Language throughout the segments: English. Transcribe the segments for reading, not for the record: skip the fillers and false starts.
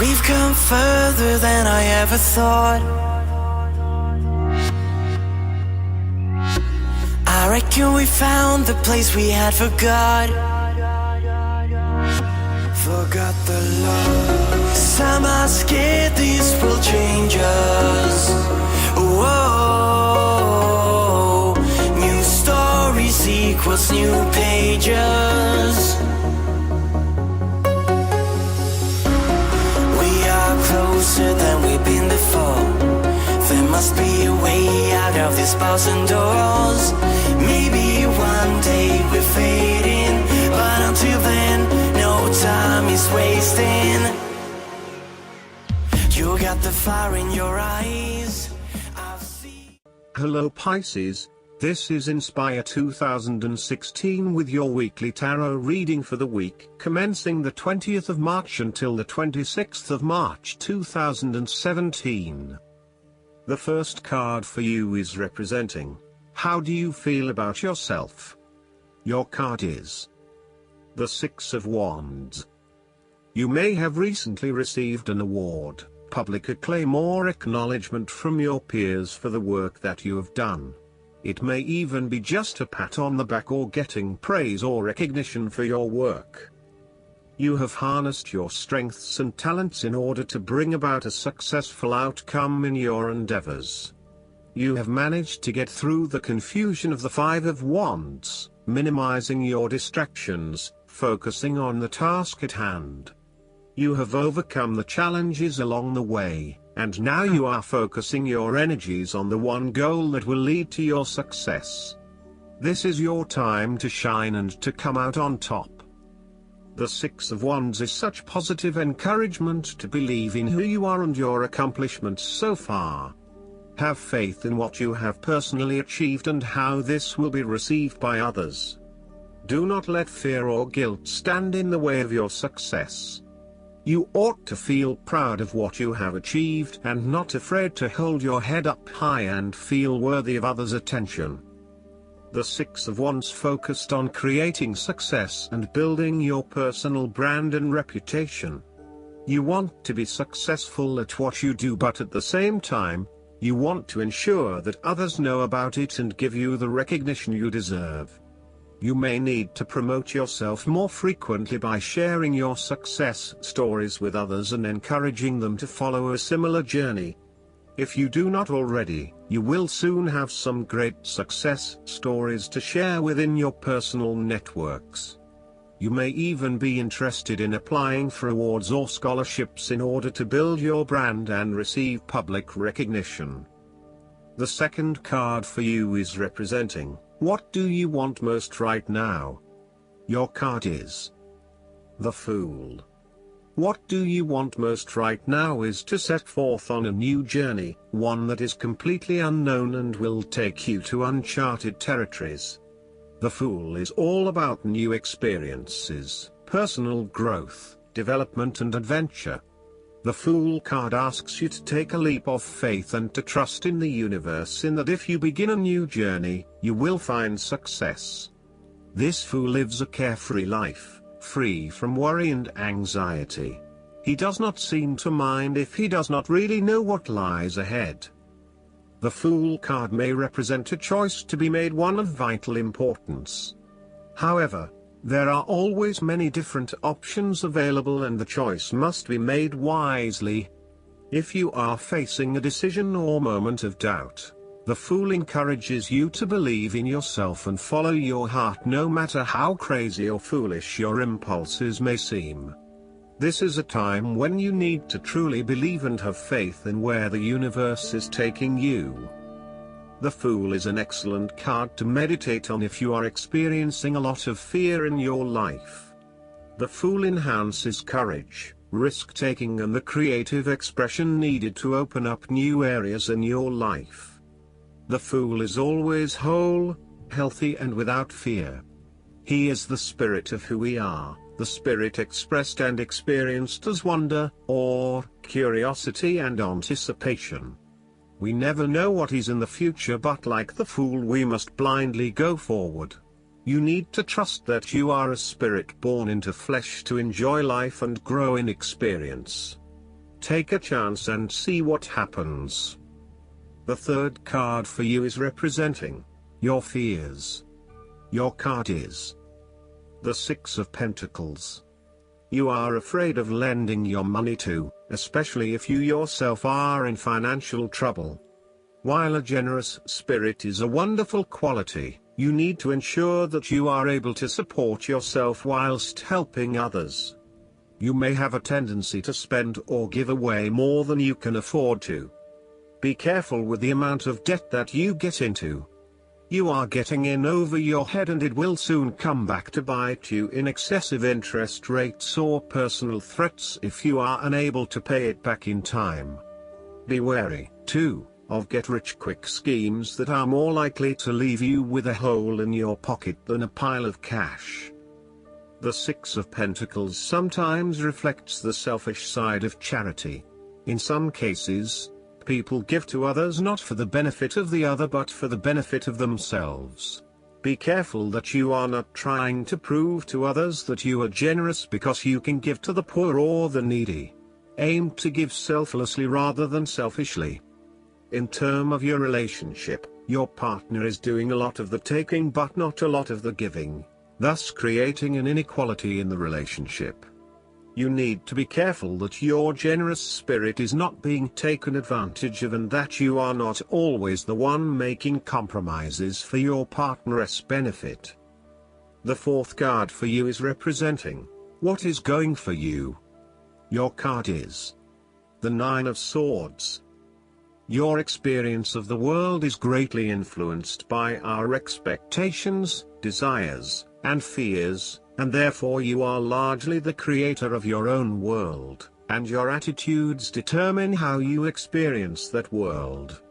We've come further than I ever thought. I reckon we found the place we had forgot. Forgot the love. Some are scared this will change us. Whoa. New stories equals new pages. Closer than we've been before. There must be a way out of these bars and doors. Maybe one day we're fading, but until then, no time is wasting. You got the fire in your eyes. Hello Pisces, this is Inspire 2016 with your weekly tarot reading for the week commencing the 20th of March until the 26th of March 2017. The first card for you is representing, how do you feel about yourself? Your card is the Six of Wands. You may have recently received an award, public acclaim or acknowledgement from your peers for the work that you have done. It may even be just a pat on the back or getting praise or recognition for your work. You have harnessed your strengths and talents in order to bring about a successful outcome in your endeavors. You have managed to get through the confusion of the Five of Wands, minimizing your distractions, focusing on the task at hand. You have overcome the challenges along the way, and now you are focusing your energies on the one goal that will lead to your success. This is your time to shine and to come out on top. The Six of Wands is such positive encouragement to believe in who you are and your accomplishments so far. Have faith in what you have personally achieved and how this will be received by others. Do not let fear or guilt stand in the way of your success. You ought to feel proud of what you have achieved and not afraid to hold your head up high and feel worthy of others' attention. The Six of Wands focused on creating success and building your personal brand and reputation. You want to be successful at what you do, but at the same time, you want to ensure that others know about it and give you the recognition you deserve. You may need to promote yourself more frequently by sharing your success stories with others and encouraging them to follow a similar journey. If you do not already, you will soon have some great success stories to share within your personal networks. You may even be interested in applying for awards or scholarships in order to build your brand and receive public recognition. The second card for you is representing, what do you want most right now? Your card is the Fool. What do you want most right now is to set forth on a new journey, one that is completely unknown and will take you to uncharted territories. The Fool is all about new experiences, personal growth, development and adventure. The Fool card asks you to take a leap of faith and to trust in the universe in that if you begin a new journey, you will find success. This Fool lives a carefree life, free from worry and anxiety. He does not seem to mind if he does not really know what lies ahead. The Fool card may represent a choice to be made, one of vital importance. However, there are always many different options available and the choice must be made wisely. If you are facing a decision or moment of doubt, the Fool encourages you to believe in yourself and follow your heart no matter how crazy or foolish your impulses may seem. This is a time when you need to truly believe and have faith in where the universe is taking you. The Fool is an excellent card to meditate on if you are experiencing a lot of fear in your life. The Fool enhances courage, risk-taking and the creative expression needed to open up new areas in your life. The Fool is always whole, healthy and without fear. He is the spirit of who we are, the spirit expressed and experienced as wonder, awe, curiosity and anticipation. We never know what is in the future, but like the Fool we must blindly go forward. You need to trust that you are a spirit born into flesh to enjoy life and grow in experience. Take a chance and see what happens. The third card for you is representing your fears. Your card is the Six of Pentacles. You are afraid of lending your money to, especially if you yourself are in financial trouble. While a generous spirit is a wonderful quality, you need to ensure that you are able to support yourself whilst helping others. You may have a tendency to spend or give away more than you can afford to. Be careful with the amount of debt that you get into. You are getting in over your head and it will soon come back to bite you in excessive interest rates or personal threats if you are unable to pay it back in time. Be wary, too, of get-rich-quick schemes that are more likely to leave you with a hole in your pocket than a pile of cash. The Six of Pentacles sometimes reflects the selfish side of charity. In some cases, people give to others not for the benefit of the other but for the benefit of themselves. Be careful that you are not trying to prove to others that you are generous because you can give to the poor or the needy. Aim to give selflessly rather than selfishly. In terms of your relationship, your partner is doing a lot of the taking but not a lot of the giving, thus creating an inequality in the relationship. You need to be careful that your generous spirit is not being taken advantage of and that you are not always the one making compromises for your partner's benefit. The fourth card for you is representing what is going for you. Your card is the Nine of Swords. Your experience of the world is greatly influenced by our expectations, desires, and fears, and therefore you are largely the creator of your own world, and your attitudes determine how you experience that world.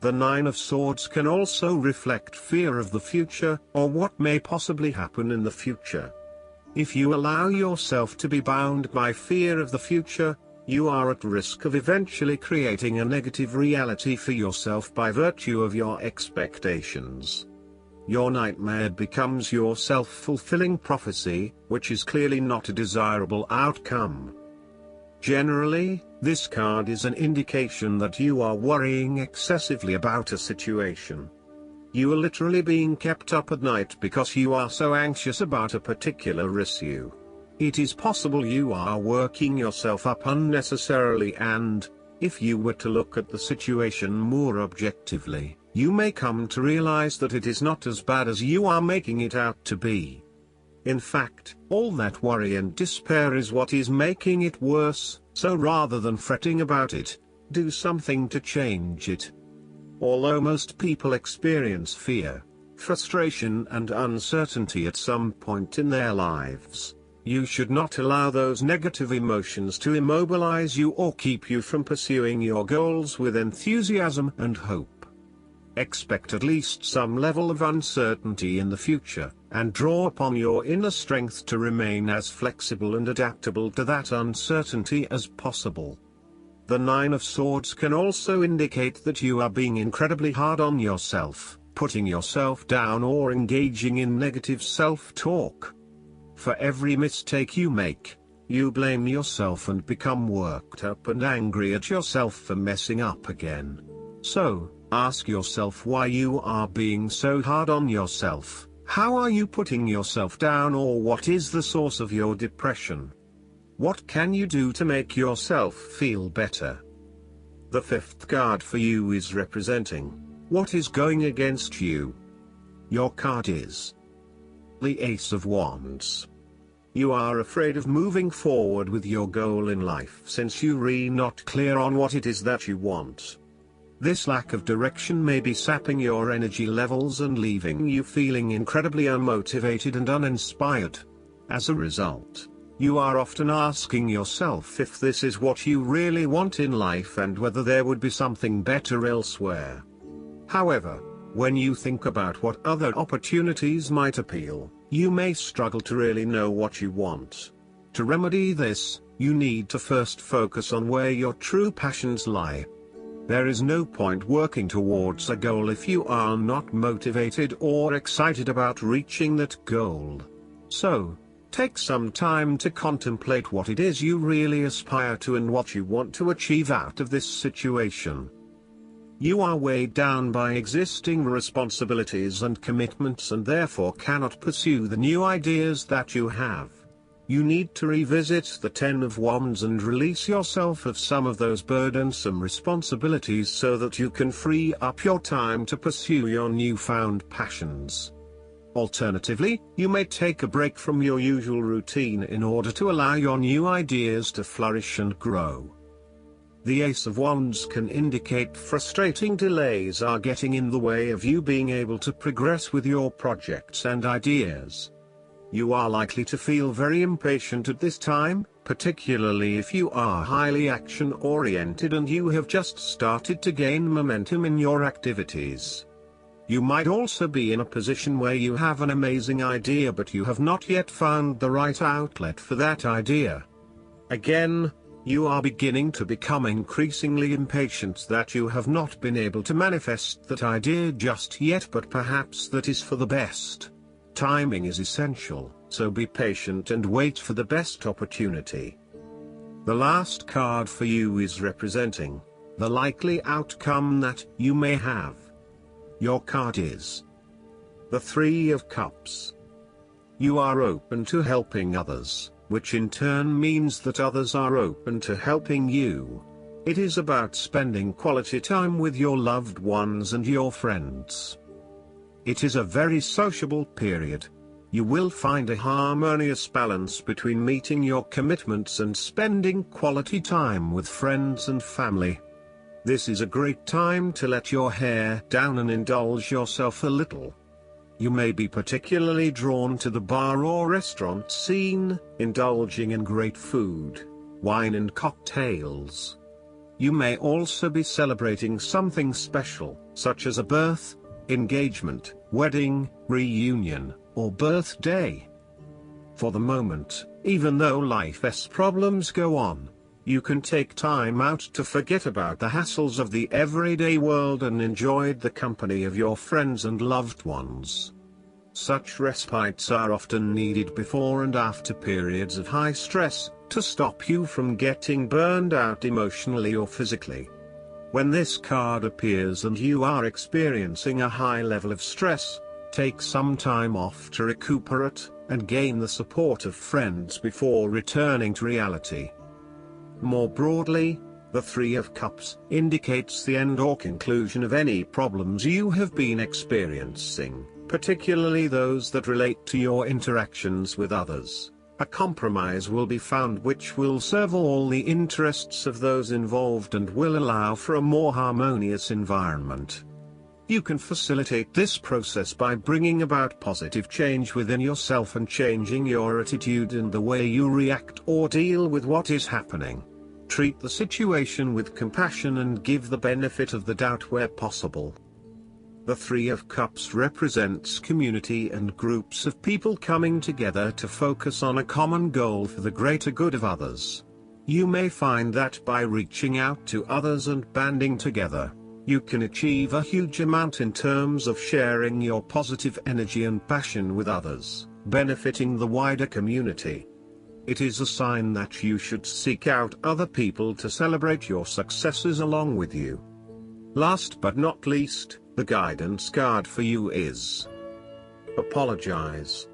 The Nine of Swords can also reflect fear of the future, or what may possibly happen in the future. If you allow yourself to be bound by fear of the future, you are at risk of eventually creating a negative reality for yourself by virtue of your expectations. Your nightmare becomes your self-fulfilling prophecy, which is clearly not a desirable outcome. Generally, this card is an indication that you are worrying excessively about a situation. You are literally being kept up at night because you are so anxious about a particular issue. It is possible you are working yourself up unnecessarily and, if you were to look at the situation more objectively, you may come to realize that it is not as bad as you are making it out to be. In fact, all that worry and despair is what is making it worse, so rather than fretting about it, do something to change it. Although most people experience fear, frustration and uncertainty at some point in their lives, you should not allow those negative emotions to immobilize you or keep you from pursuing your goals with enthusiasm and hope. Expect at least some level of uncertainty in the future, and draw upon your inner strength to remain as flexible and adaptable to that uncertainty as possible. The Nine of Swords can also indicate that you are being incredibly hard on yourself, putting yourself down or engaging in negative self-talk. For every mistake you make, you blame yourself and become worked up and angry at yourself for messing up again. So, ask yourself why you are being so hard on yourself. How are you putting yourself down, or what is the source of your depression? What can you do to make yourself feel better? The fifth card for you is representing what is going against you. Your card is the Ace of Wands. You are afraid of moving forward with your goal in life since you are not clear on what it is that you want. This lack of direction may be sapping your energy levels and leaving you feeling incredibly unmotivated and uninspired. As a result, you are often asking yourself if this is what you really want in life and whether there would be something better elsewhere. However, when you think about what other opportunities might appeal, you may struggle to really know what you want. To remedy this, you need to first focus on where your true passions lie. There is no point working towards a goal if you are not motivated or excited about reaching that goal. So, Take some time to contemplate what it is you really aspire to and what you want to achieve out of this situation. You are weighed down by existing responsibilities and commitments and therefore cannot pursue the new ideas that you have. You need to revisit the Ten of Wands and release yourself of some of those burdensome responsibilities so that you can free up your time to pursue your newfound passions. Alternatively, you may take a break from your usual routine in order to allow your new ideas to flourish and grow. The Ace of Wands can indicate frustrating delays are getting in the way of you being able to progress with your projects and ideas. You are likely to feel very impatient at this time, particularly if you are highly action-oriented and you have just started to gain momentum in your activities. You might also be in a position where you have an amazing idea but you have not yet found the right outlet for that idea. Again, you are beginning to become increasingly impatient that you have not been able to manifest that idea just yet, but perhaps that is for the best. Timing is essential, so be patient and wait for the best opportunity. The last card for you is representing the likely outcome that you may have. Your card is the Three of Cups. You are open to helping others, which in turn means that others are open to helping you. It is about spending quality time with your loved ones and your friends. It is a very sociable period. You will find a harmonious balance between meeting your commitments and spending quality time with friends and family. This is a great time to let your hair down and indulge yourself a little. You may be particularly drawn to the bar or restaurant scene, indulging in great food, wine and cocktails. You may also be celebrating something special, such as a birth, engagement, wedding, reunion, or birthday. For the moment, even though life's problems go on, you can take time out to forget about the hassles of the everyday world and enjoy the company of your friends and loved ones. Such respites are often needed before and after periods of high stress, to stop you from getting burned out emotionally or physically. When this card appears and you are experiencing a high level of stress, take some time off to recuperate and gain the support of friends before returning to reality. More broadly, the Three of Cups indicates the end or conclusion of any problems you have been experiencing, particularly those that relate to your interactions with others. A compromise will be found which will serve all the interests of those involved and will allow for a more harmonious environment. You can facilitate this process by bringing about positive change within yourself and changing your attitude and the way you react or deal with what is happening. Treat the situation with compassion and give the benefit of the doubt where possible. The Three of Cups represents community and groups of people coming together to focus on a common goal for the greater good of others. You may find that by reaching out to others and banding together, you can achieve a huge amount in terms of sharing your positive energy and passion with others, benefiting the wider community. It is a sign that you should seek out other people to celebrate your successes along with you. Last but not least, the guidance card for you is Apologize.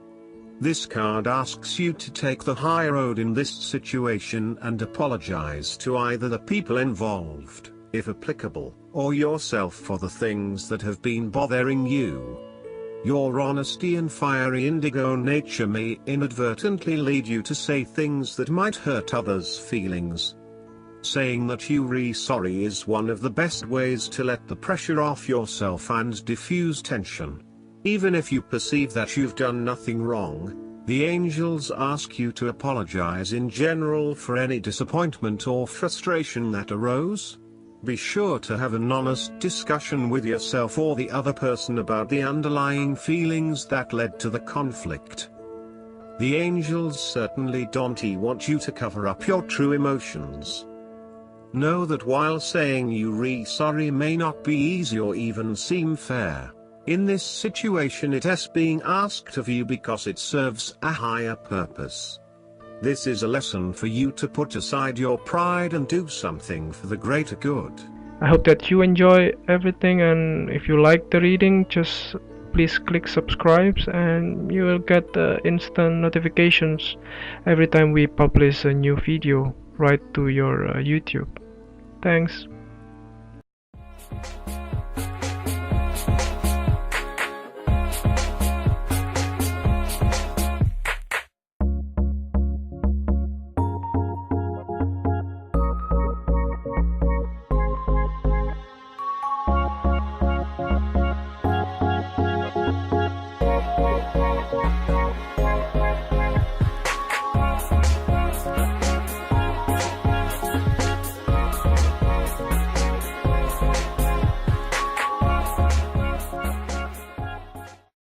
This card asks you to take the high road in this situation and apologize to either the people involved, if applicable, or yourself for the things that have been bothering you. Your honesty and fiery indigo nature may inadvertently lead you to say things that might hurt others' feelings. Saying that you're sorry is one of the best ways to let the pressure off yourself and diffuse tension. Even if you perceive that you've done nothing wrong, the angels ask you to apologize in general for any disappointment or frustration that arose. Be sure to have an honest discussion with yourself or the other person about the underlying feelings that led to the conflict. The angels certainly don't want you to cover up your true emotions. Know that while saying you're sorry may not be easy or even seem fair, In this situation it is being asked of you because it serves a higher purpose. This is a lesson for you to put aside your pride and do something for the greater good. I hope that you enjoy everything, and if you like the reading, just please click subscribe and you will get instant notifications every time we publish a new video right to your YouTube. Thanks.